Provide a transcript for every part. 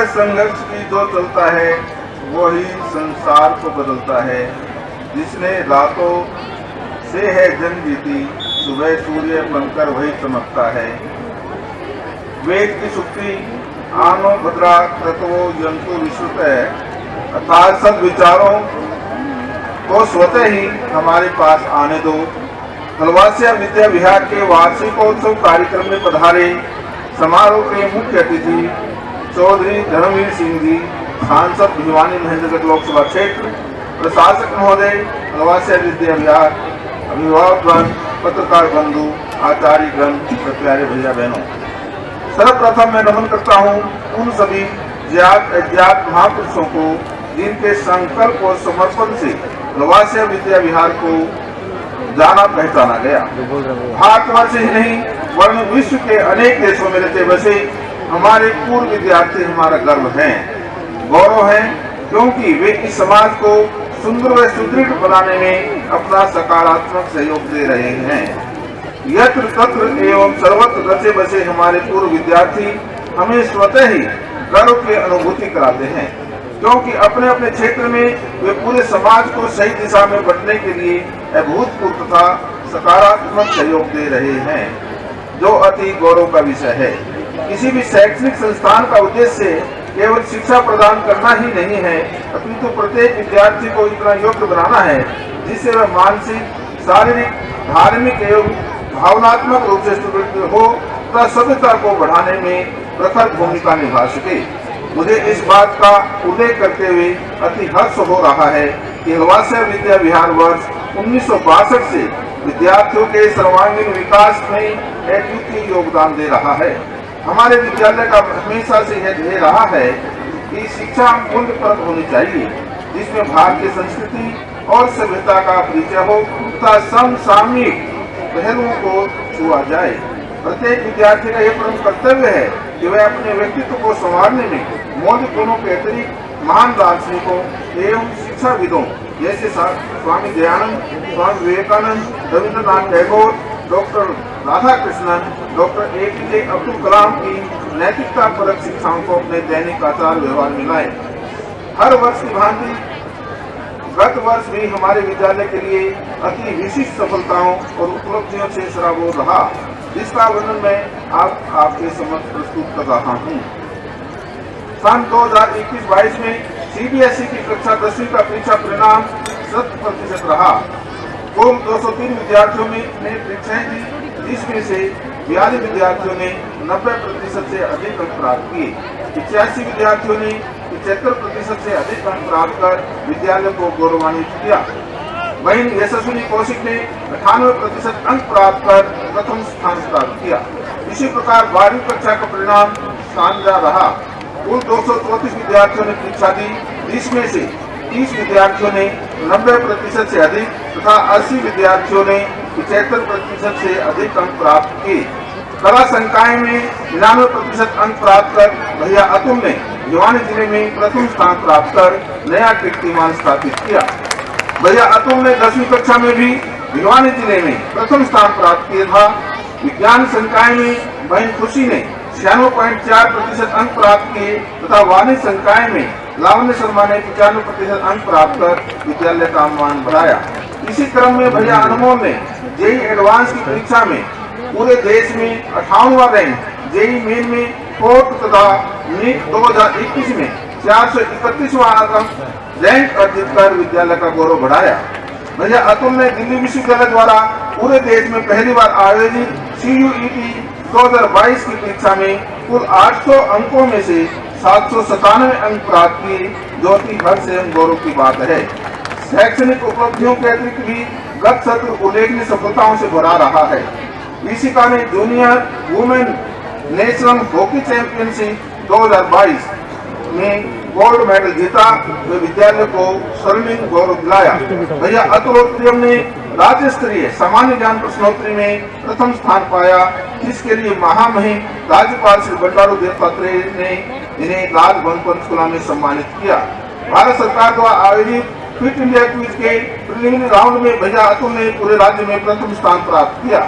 वह संघर्ष की जो चलता है वही संसार को बदलता है। जिसने रातों से है जंग जीती, सुबह सूर्य बनकर वही चमकता है। वेद की सुक्ति आनो भद्रा क्रतवो यंतु विश्रुतः, अर्थात सब विचारों को स्वतः ही हमारे पास आने दो। खलवासिया विद्या विहार के वार्षिकोत्सव कार्यक्रम में पधारे समारोह के मुख्य अतिथि चौधरी धर्मवीर सिंह जी, सांसद भिवानी महेंद्रगढ़ लोकसभा क्षेत्र, प्रशासक महोदय, खलवासिया विद्या विहार, अभिभावकगण, पत्रकार बंधु, आचार्यगण, प्यारे भैया बहनों, सर्वप्रथम मैं नमन करता हूँ उन सभी ज्ञात अज्ञात महापुरुषों को जिनके संकल्प और समर्पण से खलवासिया विद्या विहार को जाना पहचाना गया। भारतवर्ष ही नहीं वरन विश्व के अनेक देशों में रहते बसे हमारे पूर्व विद्यार्थी हमारा गर्व हैं, गौरव हैं, क्योंकि वे इस समाज को सुंदर व सुदृढ़ बनाने में अपना सकारात्मक सहयोग दे रहे हैं। यत्र तत्र एवं सर्वत्र रचे बसे हमारे पूर्व विद्यार्थी हमें स्वतः ही गर्व की अनुभूति कराते हैं, क्योंकि अपने अपने क्षेत्र में वे पूरे समाज को सही दिशा में बढ़ने के लिए अभूतपूर्व तथा सकारात्मक सहयोग दे रहे हैं, जो अति गौरव का विषय है। किसी भी शैक्षणिक संस्थान का उद्देश्य केवल शिक्षा प्रदान करना ही नहीं है, अपितु प्रत्येक विद्यार्थी को इतना योग्य बनाना है जिससे वह मानसिक, शारीरिक, धार्मिक एवं भावनात्मक रूप से सुदृढ़ हो तथा सभ्यता को बढ़ाने में प्रखर भूमिका निभा सके। मुझे इस बात का उल्लेख करते हुए अति हर्ष हो रहा है कि खलवासिया विद्या विहार वर्ष 1962 से विद्यार्थियों के सर्वांगीण विकास में अद्वितीय योगदान दे रहा है। हमारे विद्यालय का हमेशा से यह ध्येय रहा है कि शिक्षा मूल्यप्रद होनी चाहिए, जिसमें भारतीय संस्कृति और सभ्यता का परिचय हो तथा समसामयिक पहलुओं को छुआ जाए। प्रत्येक विद्यार्थी का यह प्रमुख कर्तव्य है कि वह अपने व्यक्तित्व को संवारने में मौलिक गुणों के अतिरिक्त महान दार्शनिकों एवं शिक्षाविदों जैसे Swami Dayanand, Swami Vivekananda, Rabindranath Tagore, doctor Radhakrishnan, doctor APJ Abdul Kalam की नैतिकता परक शिक्षाओं को अपने दैनिक आचार व्यवहार में लाए। हर वर्ष की भांति गत वर्ष भी हमारे विद्यालय के लिए अति विशिष्ट सफलताओं और उपलब्धियों से सराबोर रहा, जिसका वर्णन मैं आपके समक्ष प्रस्तुत कर रहा हूँ। सन 2021-22 में CBSE की कक्षा 10वीं का परीक्षा परिणाम 100% रहा। कुल 203 विद्यार्थियों ने परीक्षाएं दी, जिसमें से 42 विद्यार्थियों ने 90% से अधिक अंक प्राप्त किए। 85 विद्यार्थियों ने 75% से अधिक अंक प्राप्त कर विद्यालय को गौरवान्वित किया। वहीं यशस्विनी कौशिक ने 98% अंक प्राप्त कर प्रथम स्थान प्राप्त किया। इसी प्रकार 12वीं कक्षा का परिणाम शानदार रहा। कुल 234 विद्यार्थियों ने परीक्षा दी, जिसमें से 30 विद्यार्थियों ने 90% से अधिक तथा 80 विद्यार्थियों ने 75% से अधिक अंक प्राप्त किए। कला संकाय में 99% अंक प्राप्त कर भैया अतुल ने भिवानी जिले में प्रथम स्थान प्राप्त कर नया कीर्तिमान स्थापित किया। भैया अतुल ने 10वीं कक्षा में भी भिवानी जिले में प्रथम स्थान प्राप्त किया था। विज्ञान संकाय में बहन खुशी ने 96.4% अंक प्राप्त किए तथा वाणिज्य संकाय में लावण्य शर्मा ने 95% अंक प्राप्त कर विद्यालय का मान बढ़ाया। इसी क्रम में भैया अनमोल ने JEE एडवांस की परीक्षा में पूरे देश में 58वां रैंक, JEE मेन में 4th तथा नीट 2021 में 431वां रैंक अर्जित कर विद्यालय का गौरव बढ़ाया। भैया अतुल ने दिल्ली विश्वविद्यालय द्वारा पूरे देश में पहली बार आयोजित CUET 2022 की परीक्षा में कुल 800 अंकों में से 797 अंक प्राप्त किए, जो कि हर्ष एवं गौरव की बात है। शैक्षणिक उपलब्धियों के अतिरिक्त भी गत सत्र उल्लेखनीय सफलताओं से भरा रहा है। ईशिका ने junior women national hockey championship 2022 में गोल्ड मेडल जीता, वे विद्यालय को स्वर्णिम गौरव दिलाया। भैया अतुल और प्रियम ने राज्य स्तरीय सामान्य ज्ञान प्रश्नोत्तरी में प्रथम स्थान पाया, जिसके लिए महामहिम राज्यपाल श्री बंडारू दत्तात्रेय ने इन्हें राजभवन पंचकुला में सम्मानित किया। भारत सरकार द्वारा आयोजित फिट इंडिया क्विज के प्रीलिमिनरी राउंड में भैया अतुल ने पूरे राज्य में प्रथम स्थान प्राप्त किया।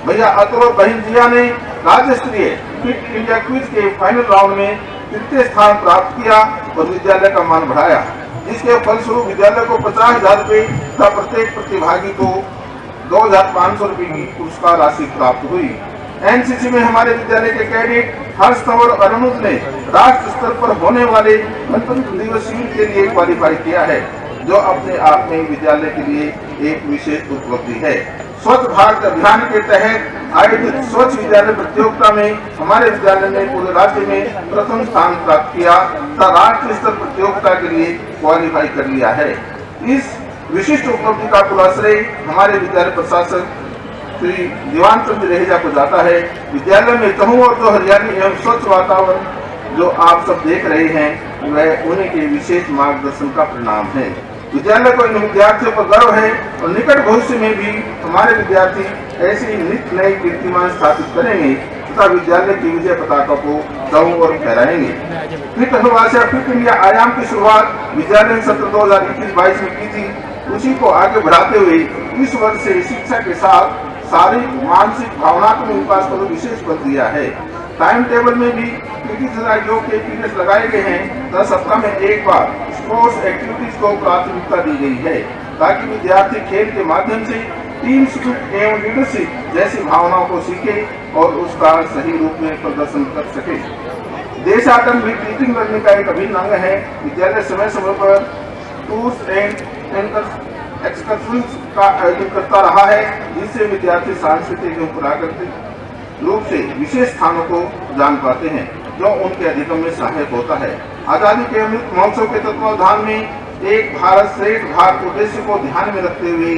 भैया अतुल और बहन जिया ने राज्य स्तरीय फिट इंडिया क्विज के फाइनल राउंड में तृतीय स्थान प्राप्त किया और विद्यालय का मान बढ़ाया। इसके फलस्वरूप विद्यालय को 50,000 रुपये तथा प्रत्येक प्रतिभागी को 2,500 रुपये की पुरस्कार राशि प्राप्त हुई। एनसीसी में हमारे विद्यालय के कैडेट हर्षवर और अनुज ने राष्ट्र स्तर पर होने वाले गणतंत्र दिवस शिविर के लिए क्वालिफाई किया है, जो अपने आप में विद्यालय के लिए एक विशेष उपलब्धि है। स्वच्छ भारत अभियान के तहत आयोजित स्वच्छ विद्यालय प्रतियोगिता में हमारे विद्यालय ने पूरे राज्य में प्रथम स्थान प्राप्त किया तथा राष्ट्रीय स्तर प्रतियोगिता के लिए क्वालिफाई कर लिया है। इस विशिष्ट उपलब्धि का पूरा श्रेय हमारे विद्यालय प्रशासक श्री दीवान चंद्र रहेजा को जाता है। विद्यालय में चहुं और जो हरियाली एवं स्वच्छ वातावरण जो आप सब देख रहे हैं, वह उन्हीं के विशेष मार्गदर्शन का परिणाम है। विद्यालय को इन विद्यार्थियों पर गर्व है और निकट भविष्य में भी हमारे विद्यार्थी ऐसी नित्य नई कीर्तिमान स्थापित करेंगे तथा विद्यालय की विजय पताका को चारों ओर फहराएंगे। फिट हलवासिया फिट इंडिया आयाम की शुरुआत विद्यालय ने सत्र 2021-22 में की थी। उसी को आगे बढ़ाते हुए इस वर्ष से शिक्षा के साथ शारीरिक, मानसिक, भावनात्मक विकास पर विशेष बल दिया है। टाइम टेबल में भी पीटी तथा योग के पीरियड्स लगाए गए हैं। 10 सप्ताह में एक बार स्पोर्ट्स एक्टिविटीज को प्राथमिकता दी गई है ताकि विद्यार्थी खेल के माध्यम से टीम स्पिरिट एवं लीडरशिप जैसी भावनाओं को सीखे और उसका सही रूप में प्रदर्शन कर सके। देशाटन भी टीचिंग करने का एक अभिन्न अंग है। विद्यालय समय समय पर टूर्स एंड एक्सकर्शंस का आयोजन करता रहा है, जिससे विद्यार्थी सांस्कृतिक एवं प्राकृतिक रूप से विशेष स्थानों को जान पाते हैं, जो उनके अधिगम में सहायक होता है। आजादी के अमृत महोत्सव के तत्वावधान में एक भारत श्रेष्ठ भारत उद्देश्य को ध्यान में रखते हुए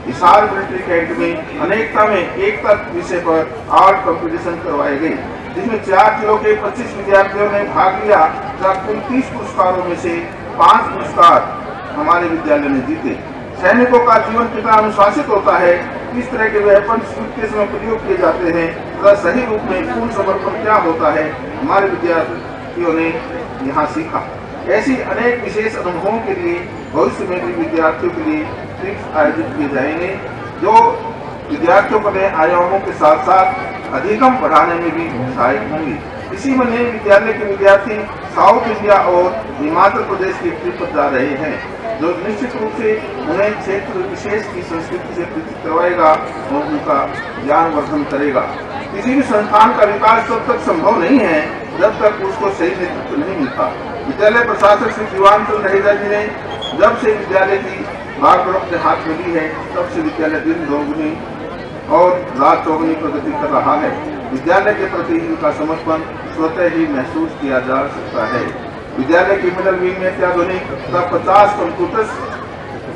हिसार मिलिट्री कैंट में अनेकता में एकता विषय पर आर्ट कंपटीशन करवाए गए, जिसमें 4 जिलों के 25 विद्यार्थियों ने भाग लिया। कुल 30 पुरस्कारों में से 5 पुरस्कार हमारे विद्यालय ने जीते। सैनिकों का जीवन कितना अनुशासित होता है, किस तरह के वेपन्स के समय प्रयोग किए जाते हैं तथा सही रूप में पूर्ण समर्पण क्या होता है, हमारे विद्यार्थियों ने यहाँ सीखा। ऐसी अनेक विशेष अनुभवों के लिए भविष्य में भी विद्यार्थियों के लिए ट्रिप्स आयोजित किए जाएंगे, जो विद्यार्थियों को नए आयामों के साथ साथ अधिगम बढ़ाने में भी सहायक होंगे। इसी में नए विद्यालय के विद्यार्थी साउथ इंडिया और हिमाचल प्रदेश की ट्रिप पर जा रहे हैं, जो निश्चित रूप से उन्हें क्षेत्र विशेष की संस्कृति से परिचित करवाएगा और उनका ज्ञान वर्धन करेगा। किसी भी संस्थान का विकास तब तक संभव नहीं है जब तक उसको सही नेतृत्व नहीं मिलता। विद्यालय प्रशासक श्री दीवान चंद्र रहेजा जी ने जब से विद्यालय की भाग अपने हाथ में ली है, तब से विद्यालय दिन दोगुनी और रात चौगुनी प्रगति कर रहा है। विद्यालय के प्रति इनका समर्पण स्वतः ही महसूस किया जा सकता है। विद्यालय की मिडल विंग में अत्याधुनिक 50 कंप्यूटर्स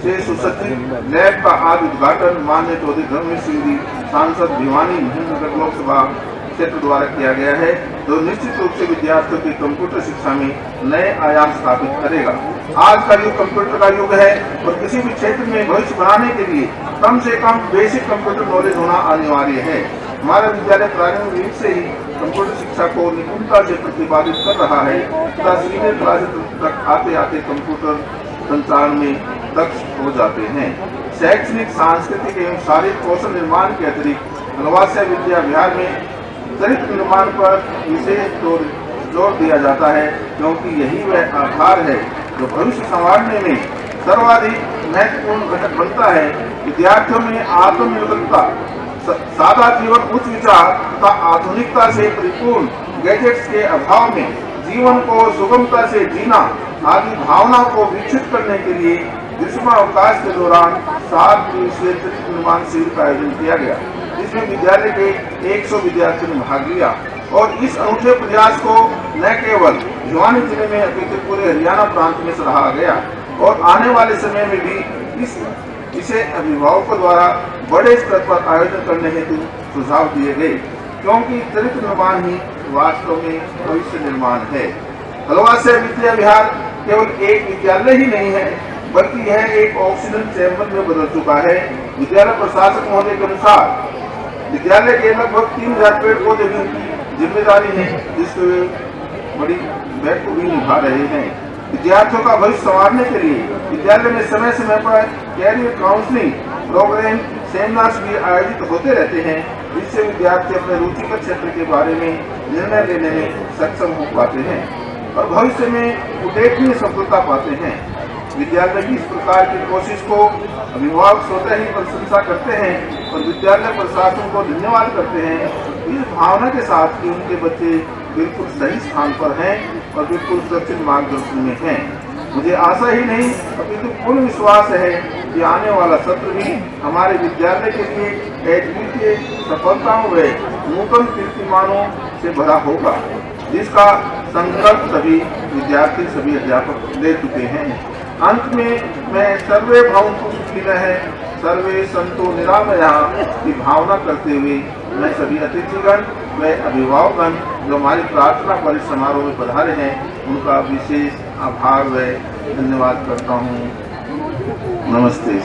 से सुसज्जित लैब का आज उद्घाटन माननीय चौधरी धर्मवीर सिंह जी सांसद भिवानी महेंद्रगढ़ लोकसभा क्षेत्र द्वारा किया गया है, जो निश्चित रूप से विद्यार्थियों की कंप्यूटर शिक्षा में नए आयाम स्थापित करेगा। आज का युग कंप्यूटर का युग है और किसी भी क्षेत्र में भविष्य बनाने के लिए कम से कम बेसिक कंप्यूटर नॉलेज होना अनिवार्य है। हमारा विद्यालय प्रारंभिक युग से ही कंप्यूटर शिक्षा को निपुणता से प्रतिपादित कर रहा है तथा सीनियर क्लासेस तक आते आते कंप्यूटर संचालन में दक्ष हो जाते हैं। शैक्षणिक, सांस्कृतिक एवं शारीरिक कौशल निर्माण के अतिरिक्त हलवासिया विद्या विहार में चरित्र निर्माण पर विशेष जोर दिया जाता है, क्योंकि यही वह आधार है जो भविष्य संवारने में सर्वाधिक महत्वपूर्ण घटक बनता है। विद्यार्थियों में आत्मनिर्भरता, सादा जीवन, उच्च विचार तथा आधुनिकता से परिपूर्ण गैजेट्स के अभाव में जीवन को सुगमता से जीना आदि भावना को विकसित करने के लिए ग्रीष्मावकाश के दौरान 7 दिवसीय चरित्र निर्माण शिविर का आयोजन किया गया, जिसमें विद्यालय के 100 विद्यार्थियों ने भाग लिया। और इस अनूठे प्रयास को न केवल भिवानी जिले में अपितु पूरे हरियाणा प्रांत में सराहा गया और आने वाले समय में भी इसे अभिभावकों द्वारा बड़े स्तर पर आयोजन करने हेतु सुझाव दिए गए, क्योंकि चरित्र निर्माण ही वास्तव में भविष्य निर्माण है। हलवासिया विद्या विहार केवल एक विद्यालय ही नहीं है, बल्कि यह एक ऑक्सीजन चैम्बर में बदल चुका है। विद्यालय प्रशासक महोदय के अनुसार विद्यालय के लगभग 3000 पेड़ पौधे की जिम्मेदारी है, जिसको वे बड़ी बखूबी निभा रहे हैं। विद्यार्थियों का भविष्य संवारने के लिए विद्यालय में समय समय पर कैरियर काउंसलिंग प्रोग्राम सेमिनार्स भी आयोजित होते रहते हैं, जिससे विद्यार्थी अपने रुचि के क्षेत्र के बारे में निर्णय लेने में सक्षम हो पाते हैं और भविष्य में उल्लेखनीय सफलता पाते हैं। विद्यालय की इस प्रकार की कोशिश को अभिभावक स्वतः ही प्रशंसा करते हैं और विद्यालय प्रशासन को धन्यवाद करते हैं इस भावना के साथ कि उनके बच्चे बिल्कुल सही स्थान पर हैं और बिल्कुल सुरक्षित मार्गदर्शन में हैं। मुझे आशा ही नहीं अपितु पूर्ण विश्वास है कि आने वाला सत्र भी हमारे विद्यालय के लिए अद्वितीय सफलताओं व नूतन कीर्तिमानों से भरा होगा, जिसका संकल्प सभी विद्यार्थी सभी अध्यापक ले चुके हैं। अंत में मैं सर्वे भवन्तु सुखिनः सर्वे सन्तु निरामयाः की भावना करते हुए मैं सभी अतिथिगण व अभिभावकगण जो हमारी प्रार्थना पर इस समारोह में पधारे हैं उनका विशेष आभार व धन्यवाद करता हूँ। नमस्ते।